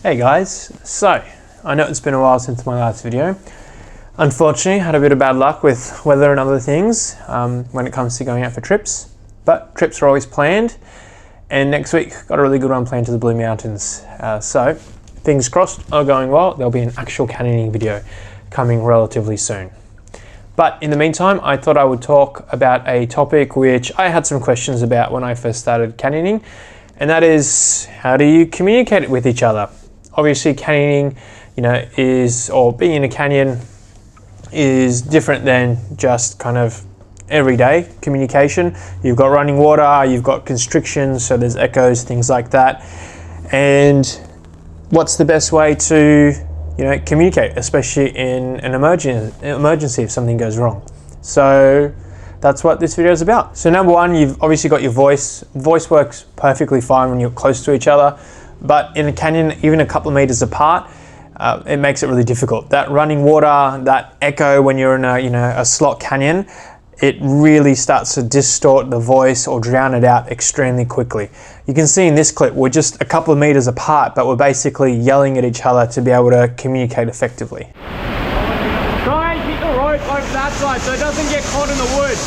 Hey guys, so I know it's been a while since my last video. Unfortunately, had a bit of bad luck with weather and other things when it comes to going out for trips, but trips are always planned, and next week got a really good one planned to the Blue Mountains. So fingers crossed are going well. There'll be an actual canyoning video coming relatively soon. But in the meantime, I thought I would talk about a topic which I had some questions about when I first started canyoning, and that is, how do you communicate with each other? Obviously canyoning, or being in a canyon is different than just kind of everyday communication. You've got running water, you've got constrictions, so there's echoes, things like that. And what's the best way to, communicate, especially in an emergency if something goes wrong? So that's what this video is about. So number one, you've obviously got your voice. Voice works perfectly fine when you're close to each other. But in a canyon, even a couple of meters apart, it makes it really difficult. That running water, that echo when you're in a slot canyon, it really starts to distort the voice or drown it out extremely quickly. You can see in this clip, we're just a couple of meters apart, but we're basically yelling at each other to be able to communicate effectively. Try and keep the rope over that side so it doesn't get caught in the wood.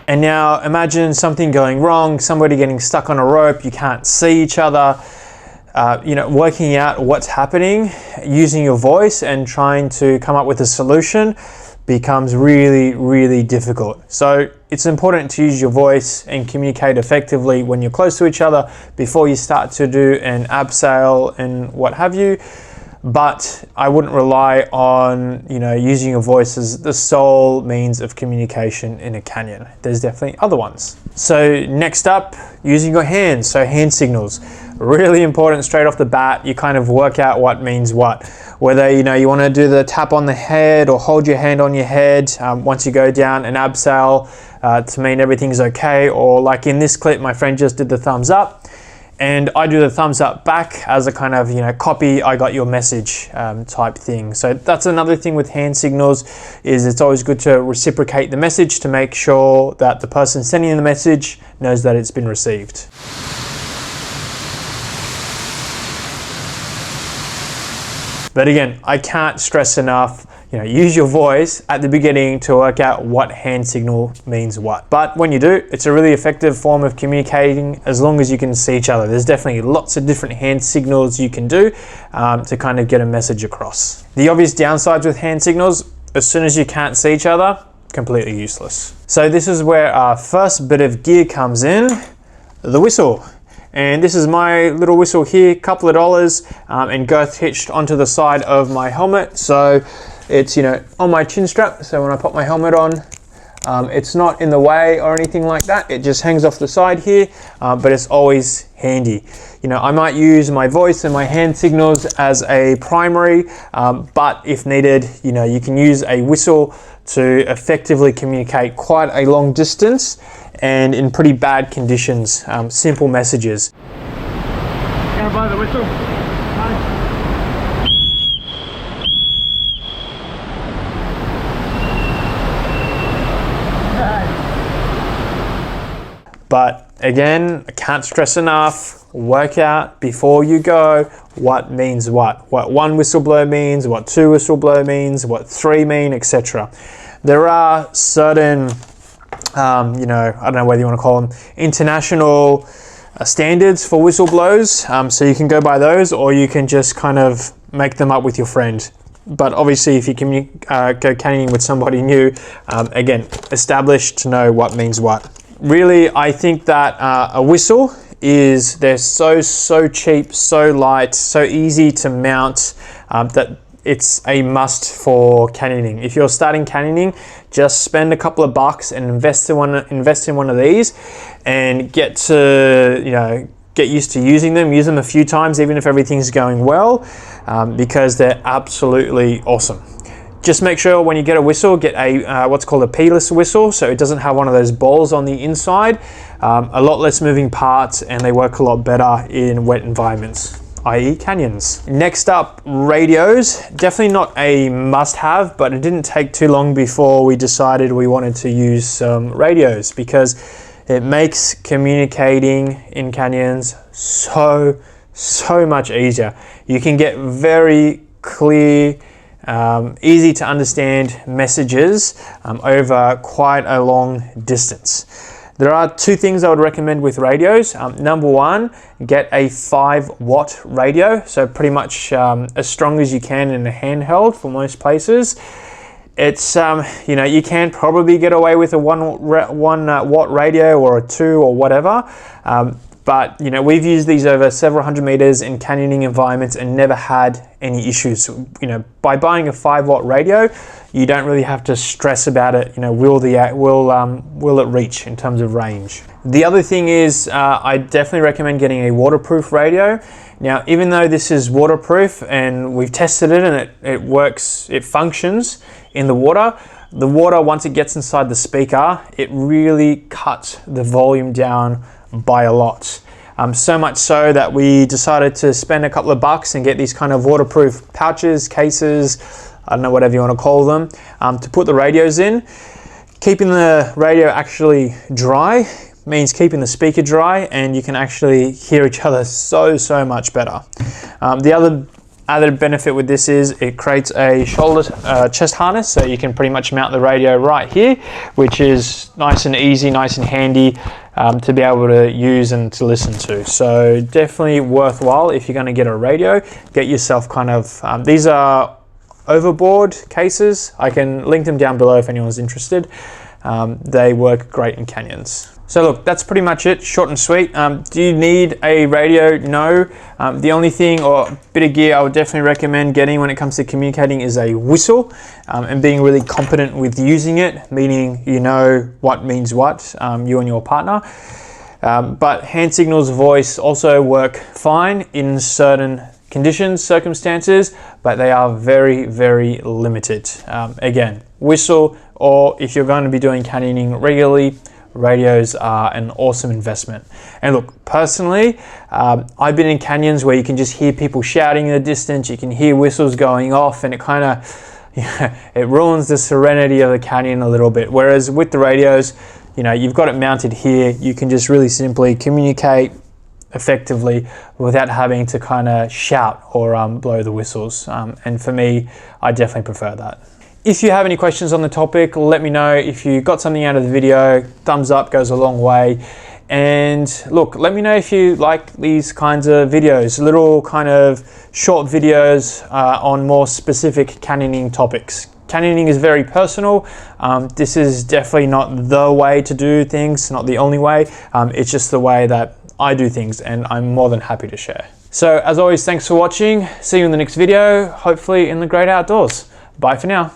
And now imagine something going wrong, somebody getting stuck on a rope, you can't see each other, working out what's happening, using your voice and trying to come up with a solution becomes really, really difficult. So it's important to use your voice and communicate effectively when you're close to each other before you start to do an abseil and what have you. But I wouldn't rely on, using your voice as the sole means of communication in a canyon. There's definitely other ones. So next up, using your hands, so hand signals. Really important straight off the bat, you kind of work out what means what. Whether, you want to do the tap on the head or hold your hand on your head once you go down an abseil to mean everything's okay, or like in this clip, my friend just did the thumbs up. And I do the thumbs up back as a kind of, copy, I got your message type thing. So that's another thing with hand signals, is it's always good to reciprocate the message to make sure that the person sending the message knows that it's been received. But again, I can't stress enough, use your voice at the beginning to work out what hand signal means what. But when you do, it's a really effective form of communicating as long as you can see each other. There's definitely lots of different hand signals you can do to kind of get a message across. The obvious downsides with hand signals, as soon as you can't see each other, completely useless. So this is where our first bit of gear comes in, the whistle. And this is my little whistle here, couple of dollars, and girth hitched onto the side of my helmet. So it's, on my chin strap. So when I put my helmet on, it's not in the way or anything like that. It just hangs off the side here, but it's always handy. I might use my voice and my hand signals as a primary, but if needed, you can use a whistle to effectively communicate quite a long distance and in pretty bad conditions, simple messages. Gonna blow the whistle. But again, I can't stress enough, work out before you go what means what one whistle blow means, what two whistle blow means, what three mean, etc. There are certain, I don't know whether you want to call them international standards for whistle blows. So you can go by those, or you can just kind of make them up with your friend. But obviously, if you can go canyoning with somebody new, again, established to know what means what. Really, I think that a whistle they're so cheap, so light, so easy to mount that it's a must for canyoning. If you're starting canyoning, just spend a couple of bucks and invest in one of these, and get used to using them. Use them a few times, even if everything's going well, because they're absolutely awesome. Just make sure when you get a whistle, get a what's called a P-less whistle, so it doesn't have one of those balls on the inside. A lot less moving parts, and they work a lot better in wet environments, i.e. canyons. Next up, radios. Definitely not a must-have, but it didn't take too long before we decided we wanted to use some radios, because It makes communicating in canyons so much easier. You can get very clear, easy to understand messages over quite a long distance. There are two things I would recommend with radios. Number one, get a 5-watt radio, so pretty much as strong as you can in a handheld for most places. It's, you can probably get away with a 1 watt radio or a 2 or whatever, but we've used these over several hundred meters in canyoning environments and never had any issues. By buying a 5-watt radio, you don't really have to stress about it. Will it reach in terms of range? The other thing is, I definitely recommend getting a waterproof radio. Now, even though this is waterproof and we've tested it and it works, it functions in the water, once it gets inside the speaker, it really cuts the volume down by a lot. So much so that we decided to spend a couple of bucks and get these kind of waterproof pouches, cases, I don't know, whatever you want to call them, to put the radios in. Keeping the radio actually dry means keeping the speaker dry, and you can actually hear each other so much better. The other added benefit with this is it creates a chest harness, so you can pretty much mount the radio right here, which is nice and easy, nice and handy to be able to use and to listen to. So definitely worthwhile if you're going to get a radio. Get yourself kind of, these are overboard cases. I can link them down below if anyone's interested. They work great in canyons. So look, that's pretty much it, short and sweet. Do you need a radio? No. The only thing or bit of gear I would definitely recommend getting when it comes to communicating is a whistle, and being really competent with using it, meaning what means what, you and your partner. But hand signals, voice also work fine in certain conditions, circumstances, but they are very limited. Again, whistle, or if you're going to be doing canyoning regularly, radios are an awesome investment. And look, personally, I've been in canyons where you can just hear people shouting in the distance, you can hear whistles going off, and it kind of, it ruins the serenity of the canyon a little bit. Whereas with the radios, you've got it mounted here, you can just really simply communicate effectively without having to kind of shout or blow the whistles. And for me, I definitely prefer that. If you have any questions on the topic, let me know. If you got something out of the video, thumbs up goes a long way. And look, let me know if you like these kinds of videos, little kind of short videos on more specific canyoning topics. Canyoning is very personal. This is definitely not the way to do things, not the only way. It's just the way that I do things, and I'm more than happy to share. So as always, thanks for watching. See you in the next video, hopefully in the great outdoors. Bye for now.